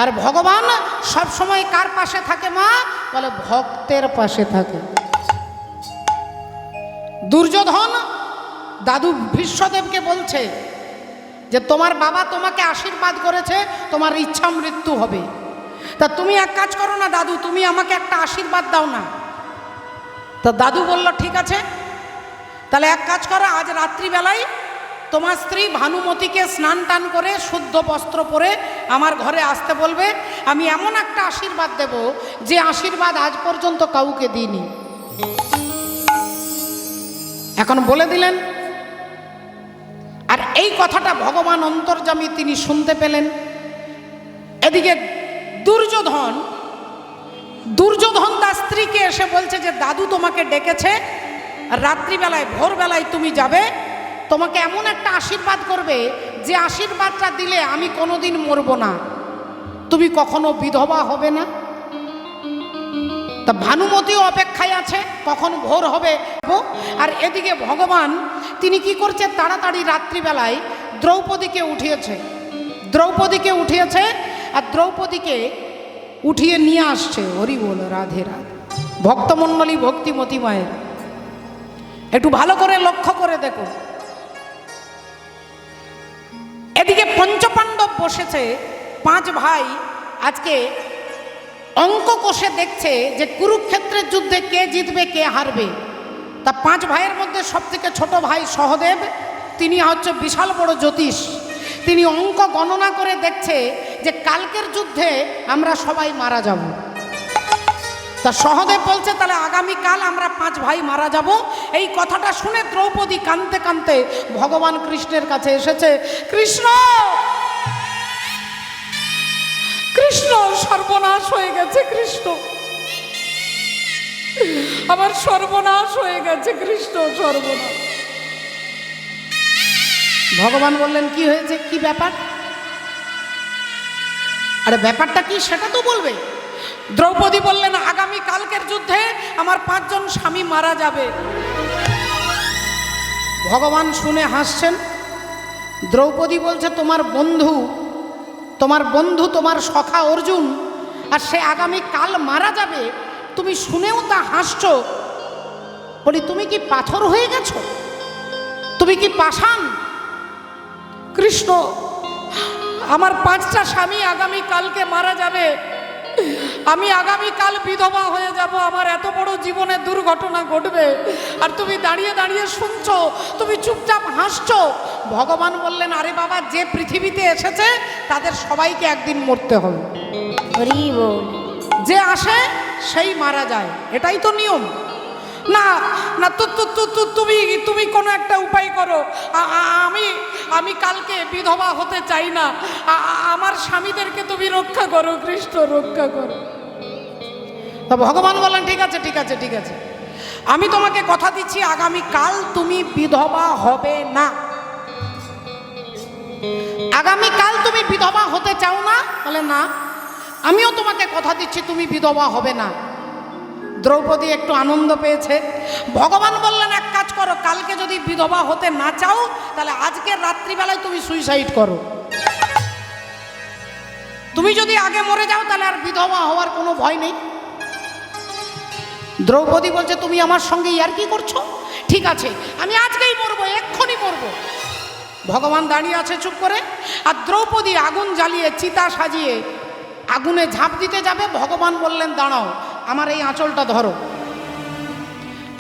আর ভগবান সব সময় কার পাশে থাকে মা? বলে ভক্তের পাশে থাকে। দুর্যোধন দাদু ভীষ্মদেবকে বলছে যে তোমার বাবা তোমাকে আশীর্বাদ করেছে, তোমার ইচ্ছা মৃত্যু হবে, তা তুমি এক কাজ করো না দাদু, তুমি আমাকে একটা আশীর্বাদ দাও না। তো দাদু বলল ঠিক আছে, তাহলে এক কাজ করো, আজ রাত্রিবেলায় তোমার স্ত্রী ভানুমতিকে স্নান টান করে শুদ্ধ বস্ত্র পরে আমার ঘরে আসতে বলবে, আমি এমন একটা আশীর্বাদ দেব যে আশীর্বাদ আজ পর্যন্ত কাউকে দিইনি। এখন বলে দিলেন, আর এই কথাটা ভগবান অন্তর্যামী তিনি শুনতে পেলেন। এদিকে দুর্যোধন তার স্ত্রীকে এসে বলছে যে দাদু তোমাকে ডেকেছে, রাত্রিবেলায় ভোরবেলায় তুমি যাবে, তোমাকে এমন একটা আশীর্বাদ করবে যে আশীর্বাদটা দিলে আমি কোনোদিন মরব না, তুমি কখনো বিধবা হবে না। তা ভানুমতিও অপেক্ষায় আছে কখন ভোর হবে। আর এদিকে ভগবান তিনি কি করছে, তাড়াতাড়ি রাত্রিবেলায় দ্রৌপদীকে উঠিয়েছে আর দ্রৌপদীকে উঠিয়ে নিয়ে আসছে। হরি বল, রাধে রাধে। ভক্তমণ্ডলী, ভক্তিমতী মায়ের একটু ভালো করে লক্ষ্য করে দেখো, এদিকে পঞ্চপাণ্ডব বসেছে, 5 ভাই আজকে অঙ্ক কষে দেখছে যে কুরুক্ষেত্রের যুদ্ধে কে জিতবে কে হারবে। তা 5 ভাইয়ের মধ্যে সবথেকে ছোট ভাই সহদেব, তিনি হচ্ছে বিশাল বড় জ্যোতিষ, তিনি অঙ্ক গণনা করে দেখছে যে কালকের যুদ্ধে আমরা সবাই মারা যাব। তা সহদেব বলছে তাহলে আগামীকাল আমরা 5 ভাই মারা যাব। এই কথাটা শুনে দ্রৌপদী কাঁদতে কাঁদতে ভগবান কৃষ্ণের কাছে এসেছে। কৃষ্ণ সর্বনাশ হয়ে গেছে, কৃষ্ণ আমার সর্বনাশ হয়ে গেছে, কৃষ্ণ সর্বনাশ। ভগবান বললেন কি হয়েছে, কি ব্যাপার? আরে ব্যাপারটা কি সেটা তো বলবে। দ্রৌপদী বললেন আগামী কালকের যুদ্ধে আমার 5 জন স্বামী মারা যাবে। ভগবান শুনে হাসছেন। দ্রৌপদী বলছে তোমার বন্ধু তোমার সখা অর্জুন, আর সে আগামী কাল মারা যাবে, তুমি শুনেও তা হাসছো। বলি তুমি কি পাথর হয়ে গেছো? তুমি কি পাষাণ? কৃষ্ণ আমার 5টা স্বামী আগামী কালকে মারা যাবে, আমি আগামীকাল বিধবা হয়ে যাব, আমার এত বড় জীবনে দুর্ঘটনা ঘটবে, আর তুমি দাঁড়িয়ে দাঁড়িয়ে শুনছো, তুমি চুপচাপ হাসছো। ভগবান বললেন আরে বাবা, যে পৃথিবীতে এসেছে তাদের সবাইকে একদিন মরতে হবে, যে আসে সেই মারা যায়, এটাই তো নিয়ম। না না তুমি কোনো একটা উপায় করো, আমি কালকে বিধবা হতে চাই না, আমার স্বামীদেরকে তুমি রক্ষা করো, কৃষ্ণ রক্ষা করো। তা ভগবান বললেন ঠিক আছে ঠিক আছে ঠিক আছে, আমি তোমাকে কথা দিচ্ছি আগামীকাল তুমি বিধবা হবে না। আগামীকাল তুমি বিধবা হতে চাও না? বলে না, আমিও তোমাকে কথা দিচ্ছি তুমি বিধবা হবে না। দ্রৌপদী একটু আনন্দ পেয়েছে। ভগবান বললেন এক কাজ করো, কালকে যদি বিধবা হতে না চাও তাহলে আজকে রাত্রিবেলায় তুমি সুইসাইড করো। তুমি যদি আগে মরে যাও তাহলে আর বিধবা হওয়ার কোনো ভয় নেই। দ্রৌপদী বলছে তুমি আমার সঙ্গে ইয়ার্কি করছো? ঠিক আছে, আমি আজকেই মরবো, এক্ষুনি মরবো। ভগবান দাঁড়িয়ে আছে চুপ করে, আর দ্রৌপদী আগুন জ্বালিয়ে চিতা সাজিয়ে আগুনে ঝাঁপ দিতে যাবে। ভগবান বললেন দাঁড়াও, আমার এই আঁচলটা ধরো,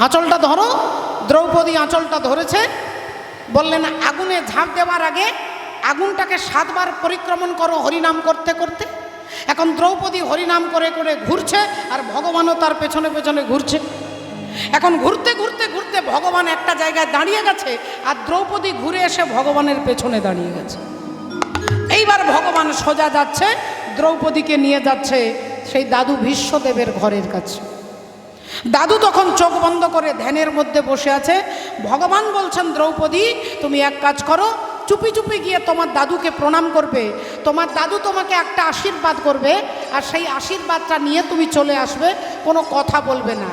আঁচলটা ধরো। দ্রৌপদী আঁচলটা ধরেছে। বললেন আগুনে ঝাঁপ দেওয়ার আগে আগুনটাকে 7 বার পরিক্রমণ করো হরিনাম করতে করতে। এখন দ্রৌপদী হরিনাম করে করে ঘুরছে, আর ভগবানও তার পেছনে পেছনে ঘুরছে। এখন ঘুরতে ঘুরতে ঘুরতে ভগবান একটা জায়গায় দাঁড়িয়ে গেছে, আর দ্রৌপদী ঘুরে এসে ভগবানের পেছনে দাঁড়িয়ে গেছে। এইবার ভগবান সোজা যাচ্ছে, দ্রৌপদীকে নিয়ে যাচ্ছে সেই দাদু ভীষ্মদেবের ঘরের কাছে। দাদু তখন চোখ বন্ধ করে ধ্যানের মধ্যে বসে আছে। ভগবান বলছেন দ্রৌপদী তুমি এক কাজ করো, চুপি চুপি গিয়ে তোমার দাদুকে প্রণাম করবে, তোমার দাদু তোমাকে একটা আশীর্বাদ করবে, আর সেই আশীর্বাদটা নিয়ে তুমি চলে আসবে, কোনো কথা বলবে না।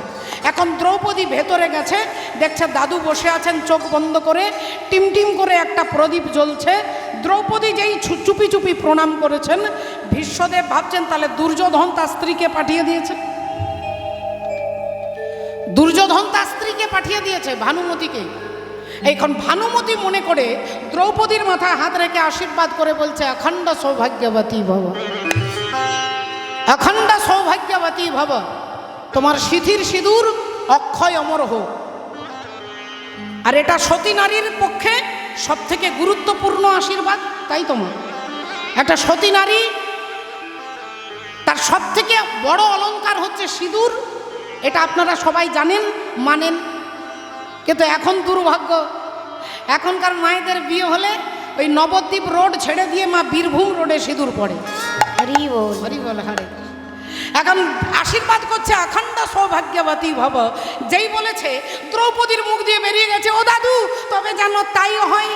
এখন দ্রৌপদী ভেতরে গেছে, দেখছে দাদু বসে আছেন চোখ বন্ধ করে, টিমটিম করে একটা প্রদীপ জ্বলছে। দ্রৌপদী যেই চুপি চুপি প্রণাম করেছেন, ভীষ্মদেব ভাবছেন তাহলে দুর্যোধন তার স্ত্রীকে পাঠিয়ে দিয়েছে, দুর্যোধন তার স্ত্রীকে পাঠিয়ে দিয়েছে ভানুমতিকে। এইখন ভানুমতি মনে করে দ্রৌপদীর মাথায় হাত রেখে আশীর্বাদ করে বলছে, অখণ্ড সৌভাগ্যবতী ভব, অখণ্ড সৌভাগ্যবতী ভব, তোমার সিথির সিঁদুর অক্ষয় অমর হোক। আর এটা সতী নারীর পক্ষে সব থেকে গুরুত্বপূর্ণ আশীর্বাদ, তাই তোমার একটা সতী নারী, তার সব থেকে বড় অলংকার হচ্ছে সিঁদুর। এটা আপনারা সবাই জানেন, মানেন। কিন্তু এখন দুর্ভাগ্য, এখনকার মায়েদের বিয়ে হলে ওই নবদ্বীপ রোড ছেড়ে দিয়ে মা বীরভূম রোডে সিঁদুর পড়ে। হরি বল, হরি বল, হরে। এখন আশীর্বাদ করছে অখণ্ড সৌভাগ্যবতী ভব। যেই বলেছে দ্রৌপদীর মুখ দিয়ে বেরিয়ে গেছে, ও দাদু তবে যেন তাই হয়।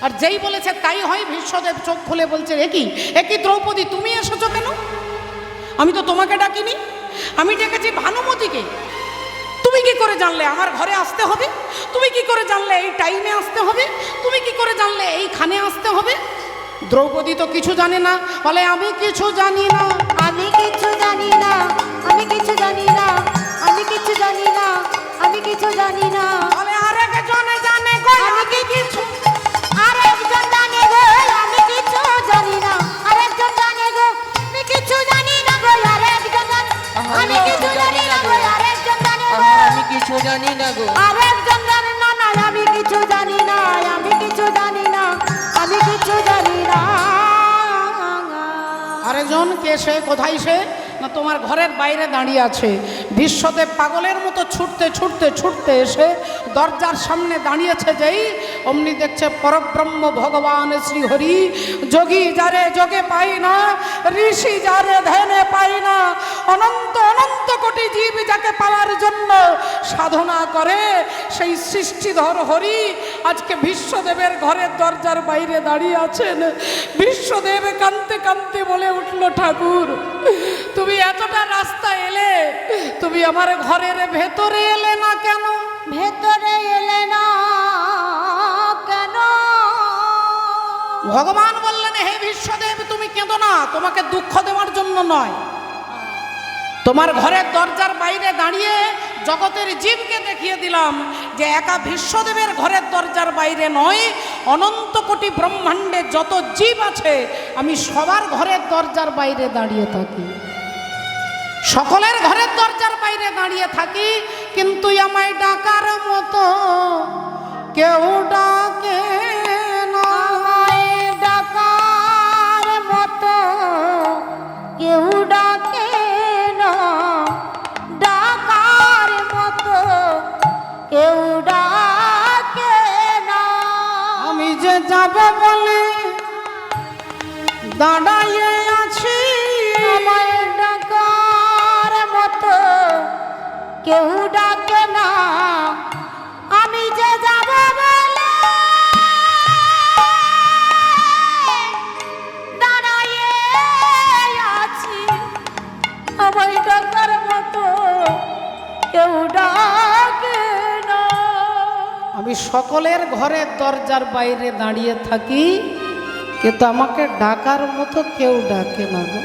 আর যেই বলেছে তাই হয়, ভীষ্মদেব চোখ খুলে বলছে, একই দ্রৌপদী, তুমি এসেছো কেন? আমি তো তোমাকে ডাকিনি, আমি ডেকেছি ভানুমতিকে। তুমি কি করে জানলে আমার ঘরে আসতে হবে? তুমি কি করে জানলে এই টাইমে আসতে হবে? তুমি কি করে জানলে এইখানে আসতে হবে? দ্রৌপদী তো কিছু জানে না, বলে আমি কিছু জানি না, আমি কিছু জানি না, আমি কিছু জানি না, আমি কিছু জানি না, আমি কিছু জানি না। বলে আরেকজন জানে গো, আমি কিছু, আরেকজন জানে গো, আমি কিছু জানি না, আরেকজন জানে গো, আমি কিছু জানি না গো, আরেকজন জানে, আমি কিছু জানি না গো, আরেকজন জানে গো, আমি কিছু জানি না গো, আরেকজন জানে না, না আমি কিছু জানি না, আমি কিছু জানি না, আমি কিছু জানি না। আরেকজন কে? সে কোথায়? সে না তোমার ঘরের বাইরে দাঁড়িয়ে আছে। ভীষ্মদেব পাগলের মতো ছুটতে ছুটতে ছুটতে এসে দরজার সামনে দাঁড়িয়েছে। যেই অমনি দেখছে পরব্রহ্ম ভগবান শ্রীহরি, যোগী যারে যোগে পাই না, ঋষি যারে ধ্যানে পাই না, অনন্ত অনন্ত কোটি জীব যাকে পাওয়ার জন্য সাধনা করে, সেই সৃষ্টিধর হরি আজকে ভীষ্মদেবের ঘরের দরজার বাইরে দাঁড়িয়ে আছেন। ভীষ্মদেব কাঁদতে কাঁদতে বলে উঠল, ঠাকুর তুমি এতটা রাস্তা এলে, তুমি আমার ঘরের ভেতরে এলে না কেন? ভেতরে এলে না কেন? ভগবান বললেন, হে ভীষ্মদেব তুমি কেঁদো না, তোমাকে দুঃখ দেওয়ার জন্য নয়। তোমার ঘরের দরজার বাইরে দাঁড়িয়ে জগতের জীবকে দেখিয়ে দিলাম যে একা ভীষ্মদেবের ঘরের দরজার বাইরে নয়, অনন্ত কোটি ব্রহ্মাণ্ডে যত জীব আছে আমি সবার ঘরের দরজার বাইরে দাঁড়িয়ে থাকি, সকলের ঘরের দরজার বাইরে দাঁড়িয়ে থাকি। কিন্তু আমায় ডাকার মতো কেউ ডাকে না, আমায় ডাকার মতো কেউ ডাকে না, ডাকার মতো কেউ ডাকে না। আমি যে যাব বলে দাঁড়াইয়ে আছি, আমায় ডাকার মতো কেউ ডাকে না, আমি যে যাব বলে দাঁড়াইয়ে আছি, আমায় ডাকার মতো কেউ ডাকে না। আমি সকলের ঘরের দরজার বাইরে দাঁড়িয়ে থাকি, কিন্তু আমাকে ডাকার মতো কেউ ডাকে না গো।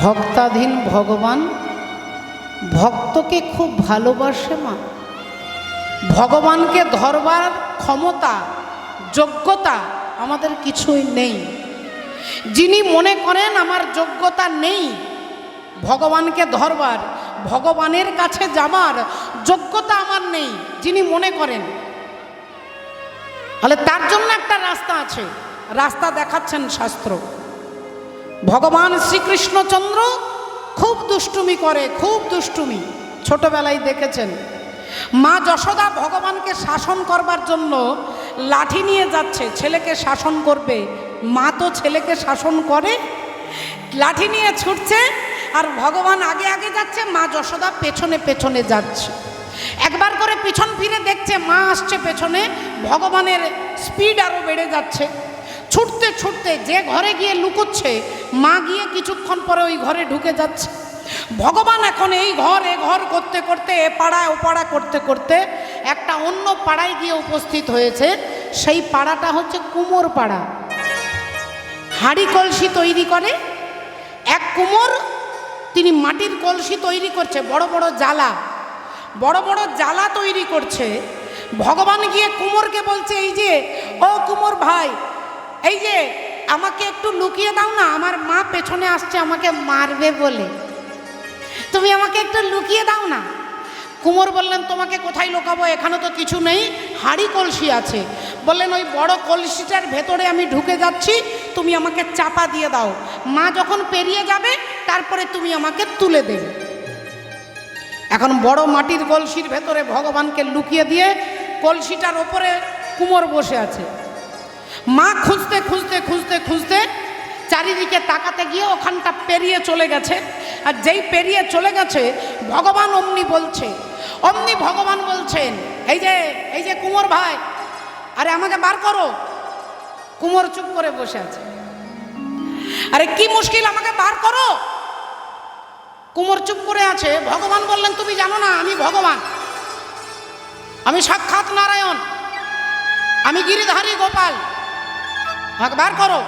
ভক্তাধীন ভগবান ভক্তকে খুব ভালোবাসে মা। ভগবানকে ধরবার ক্ষমতা যোগ্যতা আমাদের কিছুই নেই। যিনি মনে করেন আমার যোগ্যতা নেই ভগবানকে ধরবার, ভগবানের কাছে যাবার যোগ্যতা আমার নেই, যিনি মনে করেন, তাহলে তার জন্য একটা রাস্তা আছে, রাস্তা দেখাচ্ছেন শাস্ত্র। ভগবান শ্রীকৃষ্ণচন্দ্র খুব দুষ্টুমি করে, খুব দুষ্টুমি, ছোটবেলায় দেখেছেন। মা যশোদা ভগবানকে শাসন করবার জন্য লাঠি নিয়ে যাচ্ছে, ছেলেকে শাসন করবে। মা তো ছেলেকে শাসন করে, লাঠি নিয়ে ছুটছে, আর ভগবান আগে আগে যাচ্ছে, মা যশোদা পেছনে পেছনে যাচ্ছে। একবার করে পিছন ফিরে দেখছে মা আসছে পেছনে, ভগবানের স্পিড আরও বেড়ে যাচ্ছে। ছুটতে ছুটতে যে ঘরে গিয়ে লুকোচ্ছে, মা গিয়ে কিছুক্ষণ পরে ওই ঘরে ঢুকে যাচ্ছে। ভগবান এখন এই ঘর এ ঘর করতে করতে, এ পাড়া ও পাড়া করতে করতে একটা অন্য পাড়ায় গিয়ে উপস্থিত হয়েছে। সেই পাড়াটা হচ্ছে কুমোর পাড়া। হাঁড়ি কলসি তৈরি করে। এক কুমোর তিনি মাটির কলসি তৈরি করছে, বড় বড় জ্বালা, বড় বড় জ্বালা তৈরি করছে। ভগবান গিয়ে কুমোরকে বলছে, এই যে ও কুমোর ভাই, এই যে আমাকে একটু লুকিয়ে দাও না, আমার মা পেছনে আসছে আমাকে মারবে বলে, তুমি আমাকে একটু লুকিয়ে দাও না। কুমোর বললেন, তোমাকে কোথায় লুকাবো, এখানে তো কিছু নেই, হাঁড়ি কলসি আছে। বললেন, ওই বড় কলসিটার ভেতরে আমি ঢুকে যাচ্ছি, তুমি আমাকে চাপা দিয়ে দাও, মা যখন পেরিয়ে যাবে তারপরে তুমি আমাকে তুলে দেবে। এখন বড় মাটির কলসির ভেতরে ভগবানকে লুকিয়ে দিয়ে কলসিটার ওপরে কুমোর বসে আছে। মা খুঁজতে খুঁজতে খুঁজতে খুঁজতে চারিদিকে তাকাতে গিয়ে ওখানটা পেরিয়ে চলে গেছে। আর যেই পেরিয়ে চলে গেছে, ভগবান অমনি ভগবান বলছেন, এই যে কুমোর ভাই, আরে আমাকে বার করো। কুমোর চুপ করে বসে আছে। আরে কি মুশকিল, আমাকে বার করো। কুমোর চুপ করে আছে। ভগবান বললেন, তুমি জানো না আমি ভগবান, আমি সাক্ষাৎ নারায়ণ, আমি গিরিধারী গোপাল, আমাকে বার করো,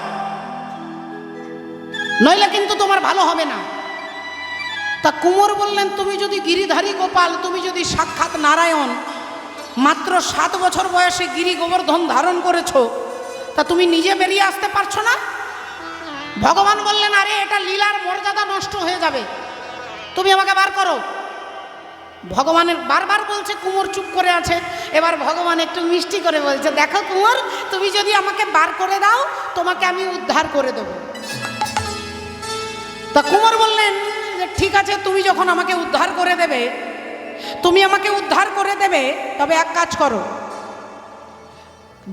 নইলে কিন্তু তোমার ভালো হবে না। তা কুমোর বললেন, তুমি যদি গিরিধারী গোপাল, তুমি যদি সাক্ষাৎ নারায়ণ, মাত্র 7 বছর বয়সে গিরি গোবর্ধন ধারণ করেছো, তা তুমি নিজে বেরিয়ে আসতে পারছো না? ভগবান বললেন, আরে এটা লীলার মর্যাদা নষ্ট হয়ে যাবে, তুমি আমাকে বার করো। ভগবানের বারবার বলছে, কুমোর চুপ করে আছে। এবার ভগবান একটু মিষ্টি করে বলছে, দেখো কুমোর, তুমি যদি আমাকে বার করে দাও, তোমাকে আমি উদ্ধার করে দেবো। তা কুমোর বললেন, যে ঠিক আছে, তুমি যখন আমাকে উদ্ধার করে দেবে, তবে এক কাজ করো,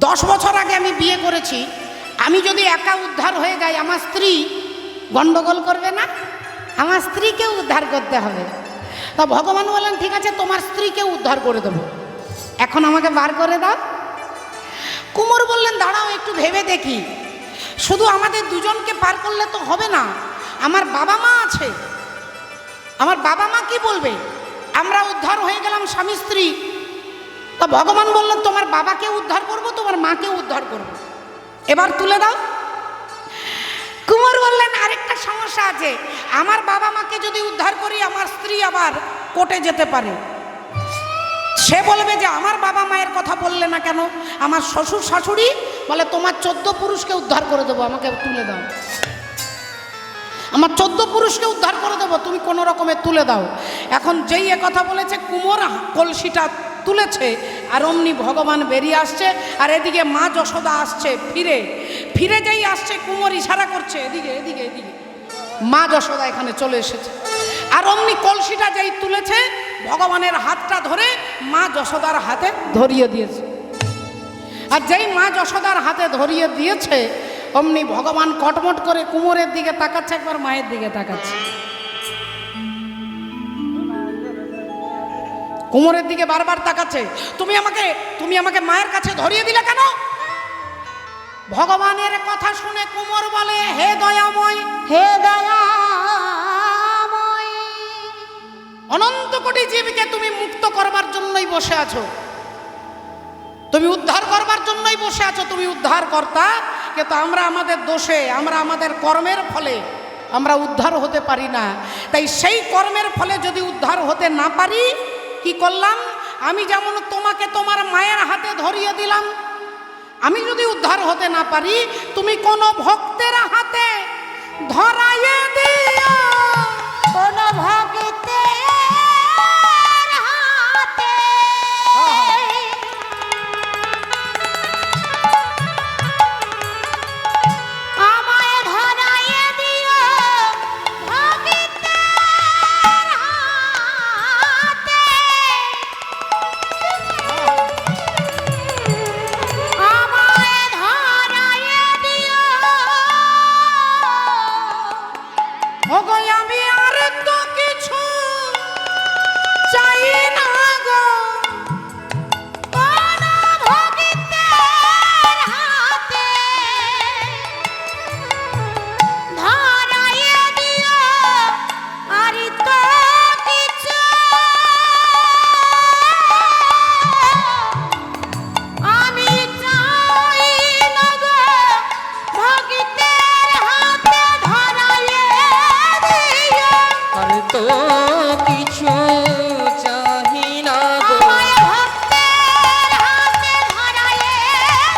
10 বছর আগে আমি বিয়ে করেছি, আমি যদি একা উদ্ধার হয়ে যাই, আমার স্ত্রী গন্ডগোল করবে না? আমার স্ত্রীকে উদ্ধার করতে হবে। তা ভগবান বললেন, ঠিক আছে, তোমার স্ত্রীকে উদ্ধার করে দেবো, এখন আমাকে বার করে দাও। কুমোর বললেন, দাঁড়াও একটু ভেবে দেখি, শুধু আমাদের দুজনকে পার করলে তো হবে না, আমার বাবা মা আছে, আমার বাবা মা কি বলবে? আমরা উদ্ধার হয়ে গেলাম স্বামী স্ত্রী। তা ভগবান বললেন, তোমার বাবাকে উদ্ধার করব, তোমার মাকে উদ্ধার করব, এবার তুলে দাও। কুমোর বললেন, আরেকটা সমস্যা আছে, আমার বাবা মাকে যদি উদ্ধার করি, আমার স্ত্রী আবার কোর্টে যেতে পারে, সে বলবে যে আমার বাবা মায়ের কথা বললে না কেন। আমার শ্বশুর শাশুড়ি বলে, তোমার 14 পুরুষকে উদ্ধার করে দেবো, আমাকে তুলে দাও, আমার 14 পুরুষকে উদ্ধার করে দেবো, তুমি কোনো রকমে তুলে দাও। এখন যেই এ কথা বলেছে, কুমোর কলসিটা তুলেছে, আর অমনি ভগবান বেরিয়ে আসছে। আর এদিকে মা যশোদা আসছে, ফিরে যেই আসছে, কুমোর ইশারা করছে, এদিকে এদিকে এদিকে, মা যশোদা এখানে চলে এসেছে। আর অমনি কলসিটা যেই তুলেছে, ভগবানের হাতটা ধরে মা যশোদার হাতে ধরিয়ে দিয়েছে। আর যেই মা যশোদার হাতে ধরিয়ে দিয়েছে, অমনি ভগবান কটমট করে কুমোরের দিকে তাকাচ্ছে, একবার মায়ের দিকে তাকাচ্ছে, কুমোরের দিকে বারবার তাকাচ্ছে। তুমি আমাকে মায়ের কাছে ধরিয়ে দিলে কেন? ভগবানের কথা শুনে কুমোর বলে, হে দয়াময়, হে দয়াময়, অনন্ত কোটি জীবকে তুমি মুক্ত করবার জন্যই বসে আছো, তুমি উদ্ধার করবার জন্যই বসে আছো, তুমি উদ্ধার কর্তা। কিন্তু আমরা আমাদের দোষে, আমরা আমাদের কর্মের ফলে আমরা উদ্ধার হতে পারি না। তাই সেই কর্মের ফলে যদি উদ্ধার হতে না পারি, কি করলাম? আমি যেমন তোমাকে তোমার মায়ের হাতে ধরিয়ে দিলাম, আমি যদি উদ্ধার হতে না পারি, তুমি কোন ভক্তের হাতে ধরাইয়ে দিও, কোন ভক্তের হাতে আমায় ধরাইয়ে দিও, ভক্তের হাতে আমায় ধরাইয়ে দিও, তো কিছু চাহি না গো আমায় ভক্তের হাতে ধরায়ে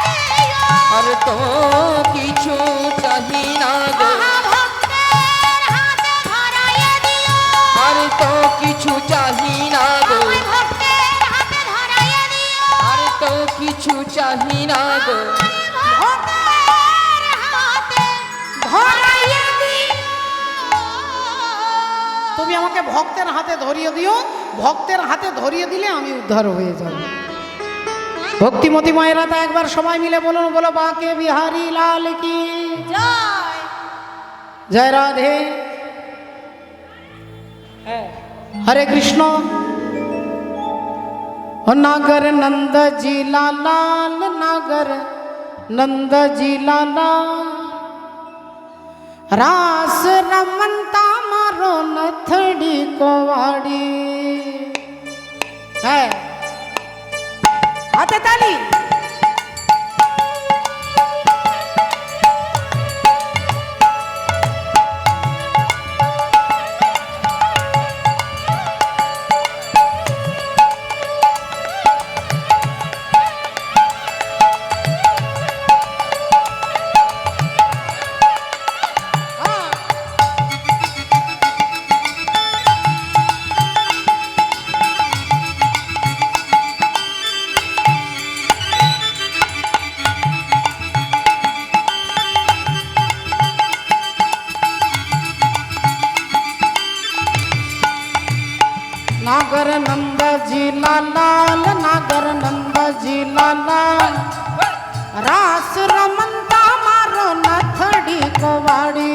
দিও আর তো কিছু চাহি না গো আহা ভক্তের হাতে ধরায়ে দিও আর তো কিছু চাহি না গো আমায় ভক্তের হাতে ধরায়ে দিও আর তো কিছু চাহি না গো ভক্তের হাতে ধরায়ে দিও তুমি আমাকে ভক্তের হাতে ধরিয়ে দিও, ভক্তের হাতে ধরিয়ে দিলে আমি উদ্ধার হয়ে যাব। ভক্তিমতী মায়েরা তা একবার সবাই মিলে বলুন, বলো বাঁকে বিহারী লাল কি জয় জয় রাধে। हरे कृष्ण। नागर नंद जी लाल नागर नंद जी लाला रास रमनता मारो नथड़ी कोवाड़ी है। हाथे ताली। नागर नंद जी लाल नागर नंद जी लाला रास रमनता मारो नथड़ी कोवाड़ी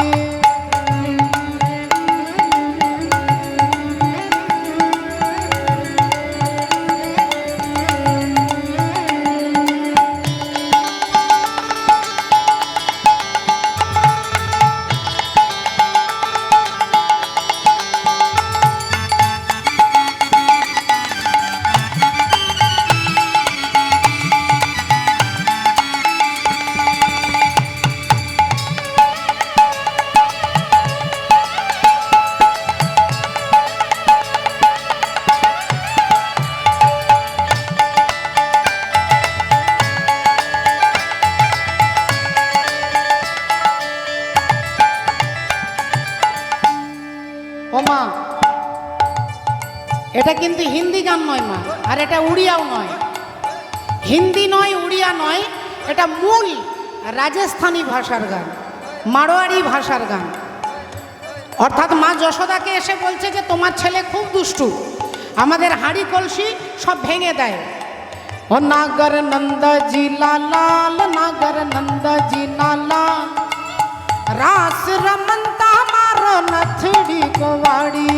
ও মা, এটা কিন্তু হিন্দি গান নয় মা, আর এটা উড়িয়াও নয়, হিন্দি নয় উড়িয়া নয়, এটা মূল রাজস্থানী ভাষার গান, মারোয়াড়ি ভাষার গান। অর্থাৎ মা যশোদাকে এসে বলছে যে তোমার ছেলে খুব দুষ্টু, আমাদের হাঁড়ি কলসি সব ভেঙে দেয়। ও নাগর নন্দ জি লাল নাগর নন্দ জি লালা रास रमनता मारो नथड़ी कोवाड़ी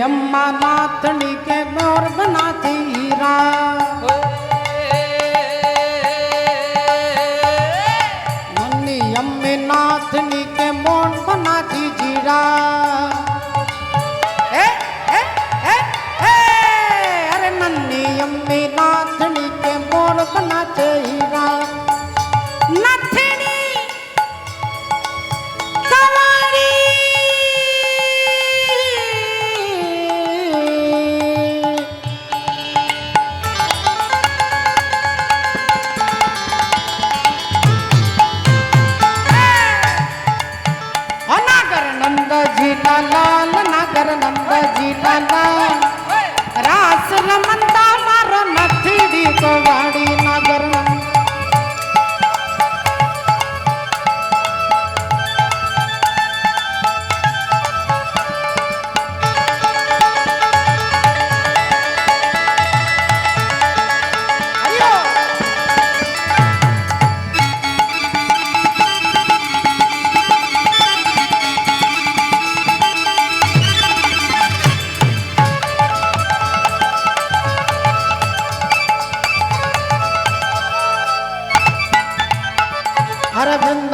अम्मा नाथनी के मोर बनाती हीरा नन्नी अम्मी नाथनी के मोर बनाती जीरा ए, ए, ए, ए, अरे नन्नी अम्मी नाथनी के मोर बनाते हीरा नाथनी कवाड़ी लाल नागर नंद जी लाला रास रमनता मारो नथड़ी कोवाड़ी नागर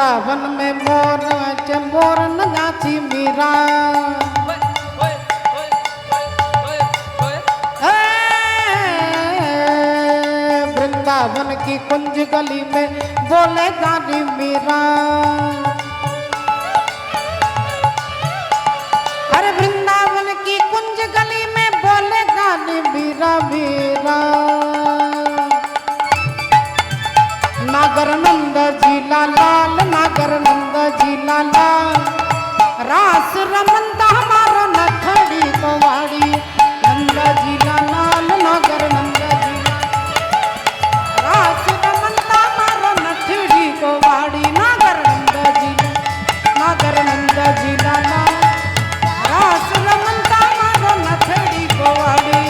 वृंदावन में मोर नाचे मोर नाची मीरा वृंदावन की कुंज गली में बोले गानी मीरा अरे वृंदावन की कुंज गली में बोले गानी मीरा मीरा नागर नंद जी लाल नागर नंद जी लाल रास रमंदा हमारा नथड़ी कवाड़ी नंद जी लाल नागर नंद जी रास रमंदा हमारा नथड़ी कवाड़ी नागर नंद जी लाल रास रमंदा हमारा नथड़ी कवाड़ी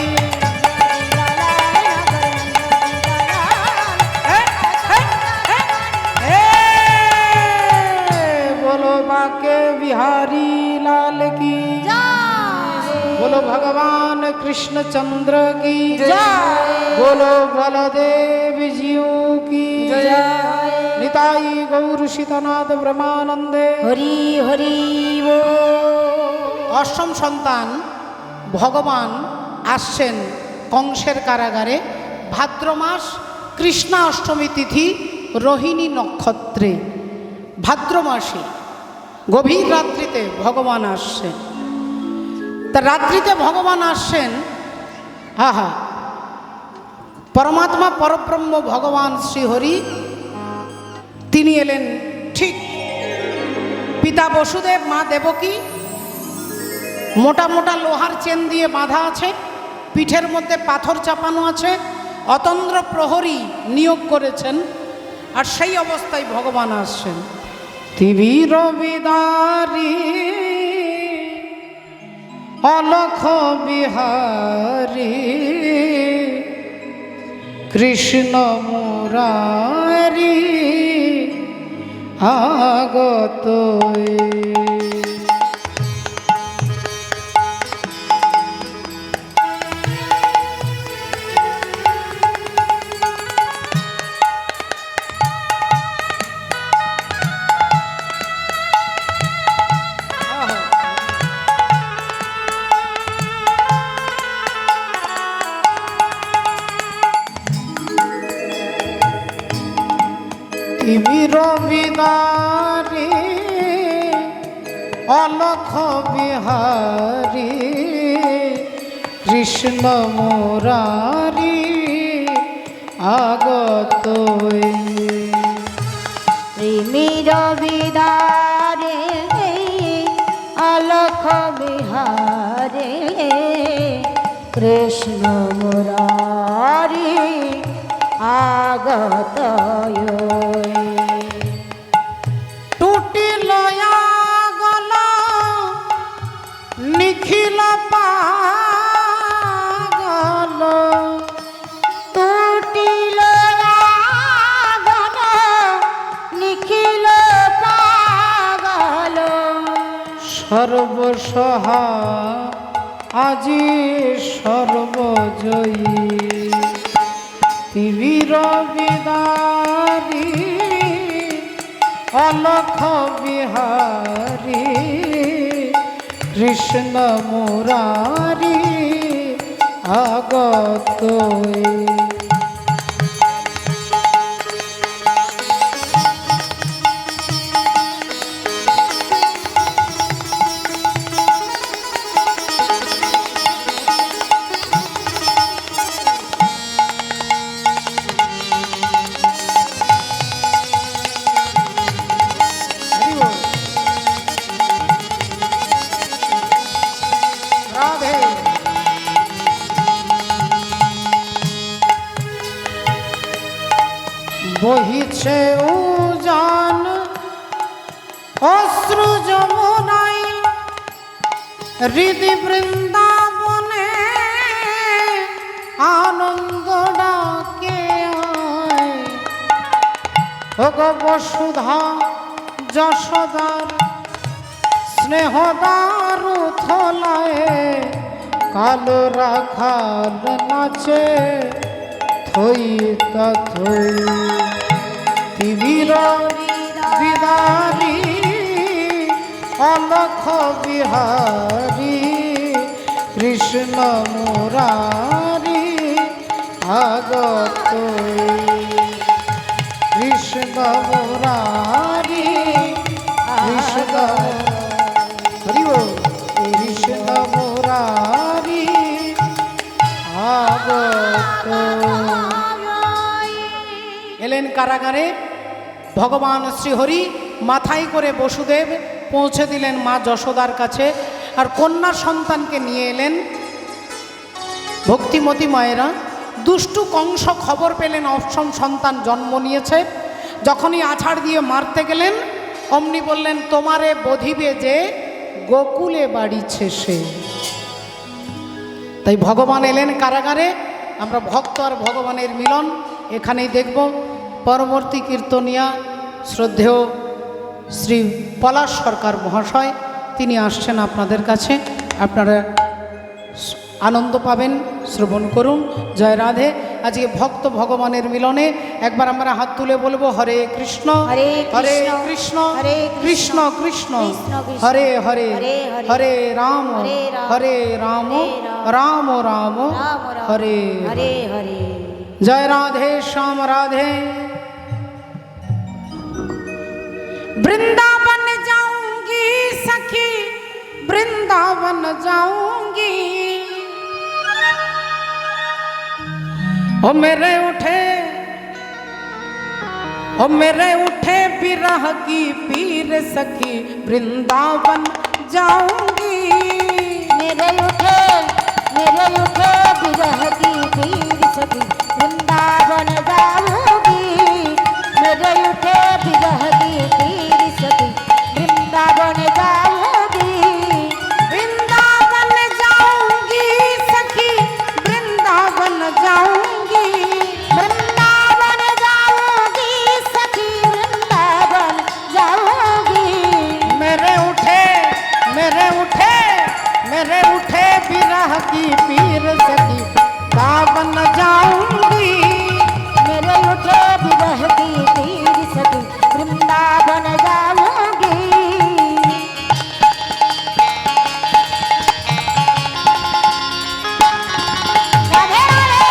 के बिहारी लाल की बोलो भगवान कृष्ण चंद्र की बोलो बलदेव जीव की निताई गौर सीतानाथ ब्रह्मानंदे हरि हरि वो অষ্টম সন্তান ভগবান আসছেন কংসের কারাগারে ভাদ্র মাস কৃষ্ণা অষ্টমী তিথি রোহিণী নক্ষত্রে ভাদ্র মাসে গভীর রাত্রিতে ভগবান আসছেন তা রাত্রিতে ভগবান আসছেন আহা পরমাত্মা পরব্রহ্ম ভগবান শ্রীহরি তিনি এলেন ঠিক পিতা বসুদেব মা দেবকী মোটা মোটা লোহার চেন দিয়ে বাঁধা আছে পিঠের মধ্যে পাথর চাপানো আছে অতন্দ্র প্রহরী নিয়োগ করেছেন আর সেই অবস্থায় ভগবান আসছেন তিবির বিদারি অলখ বিহারি কৃষ্ণ মুরারি আগত তিমির বিদারি অলখ বিহারি কৃষ্ণ মুরারি আগত প্রেমের বিদারে অলখ বিহারে কৃষ্ণ মুরারি আগত টুটি লয়া গল নিখিল পাগল টুটিল গল নিখিল পাগল সর্বসহা আজি সর্বজয়ী তিবির বিদারি অলখ বিহারি কৃষ্ণ মুরারি আগত বহিছে উজান অশ্রু যমুনাই হৃদি বৃন্দাবনে আনন্দ ডাকে ভোগ বসুধা যশোদার স্নেহদার থলায় কালো রাখাল নাচে থই তথই তিবির দিদারি অলখ বিহারি কৃষ্ণ মুরারি আগত কৃষ্ণ মুরারি কৃষ্ণ হরি বল। কৃষ্ণ মুরারি আগত। এলেন কারাগারে ভগবান শ্রীহরি, মাথায় করে বসুদেব পৌঁছে দিলেন মা যশোদার কাছে, আর কন্যা সন্তানকে নিয়ে এলেন। ভক্তিমতী মায়েরা, দুষ্টু কংস খবর পেলেন অষ্টম সন্তান জন্ম নিয়েছে। যখনই আছাড় দিয়ে মারতে গেলেন, অমনি বললেন তোমারে বধিবে যে গোকুলে বাড়িছে সে। তাই ভগবান এলেন কারাগারে। আমরা ভক্ত আর ভগবানের মিলন এখানেই দেখব। পরবর্তী কীর্তনিয়া শ্রদ্ধেয় শ্রী পলাশ সরকার মহাশয়, তিনি আসছেন আপনাদের কাছে। আপনারা আনন্দ পাবেন, শ্রবণ করুন। জয় রাধে। আজকে ভক্ত ভগবানের মিলনে একবার আমরা হাত তুলে বলবো হরে কৃষ্ণ হরে হরে কৃষ্ণ, কৃষ্ণ হরে কৃষ্ণ কৃষ্ণ কৃষ্ণ কৃষ্ণ, হরে হরে হরে হরে, হরে রাম হরে রাম, হরে রাম হরে রাম, রাম রাম রাম রাম, হরে হরে হরে। জয় রাধে শ্যাম রাধে। वृंदावन जाऊंगी सखी, वृंदावन जाऊंगी, ओ मेरे उठे बिरह की पीर सखी, वृंदावन जाऊंगी। मेरे उठे बिरह की पीर सखी, वृंदावन जाऊंगी। मेरे उठे बिरह की पीर सखी, वृंदावन जाऊंगी। वृंदावन जाऊंगी सखी, वृंदावन जाऊंगी, वृंदावन जाऊंगी सखी, वृंदावन जाऊंगी। मेरे उठे बिरह की पीर सखी, दावन जाऊंगी। मेरे उठे बिरह की पीर सखी, वृंदावन जाऊंगी। राधे राधे।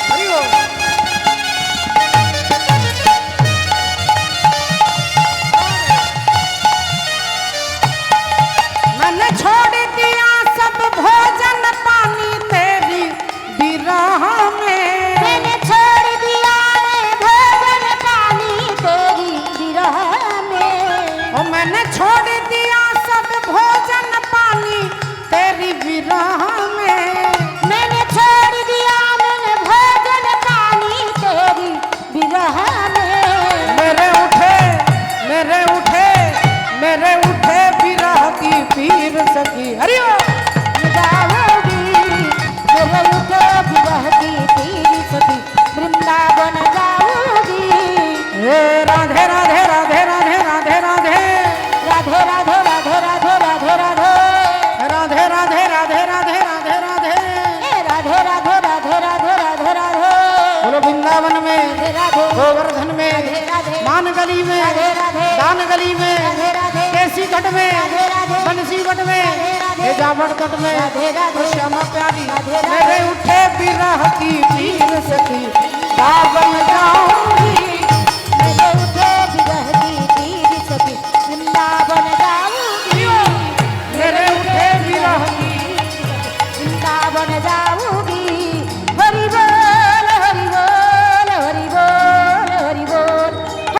हरि बोल। मैंने छोड़ दिया सब भोजन पानी तेरी बिरह में। मैंने छोड़ दिया रे भोजन पानी तेरी बिरह में। ओ मैंने छोड़ दिया सब भोजन पानी तेरी विरह में। मैंने छोड़ दिया मैंने भोजन पानी तेरी बिरह में। मेरे उठे बिरह की पीर सखी। हरि जाऊंगी। मेरे उठे बिरह की पीर सखी, वृंदावन जाऊंगी। हे राधे राधे राधे राधे राधे राधे राधे राधे राधे राधे राधे राधे राधे राधे राधे राधे राधे राधे। ए राधे राधे राधे राधे राधे राधे। बोलो वृंदावन में, राधे राधे, गोवर्धन में, राधे राधे, मान गली में, राधे राधे, दान गली में, राधे राधे, केसी घट में, राधे राधे, बंसी घट में, राधे राधे, हे जावड़ तट में, राधे राधे, श्यामा प्यारी। राधे राधे। मेरे उठे बिरह की पीर सखी, दावन जाऊंगी।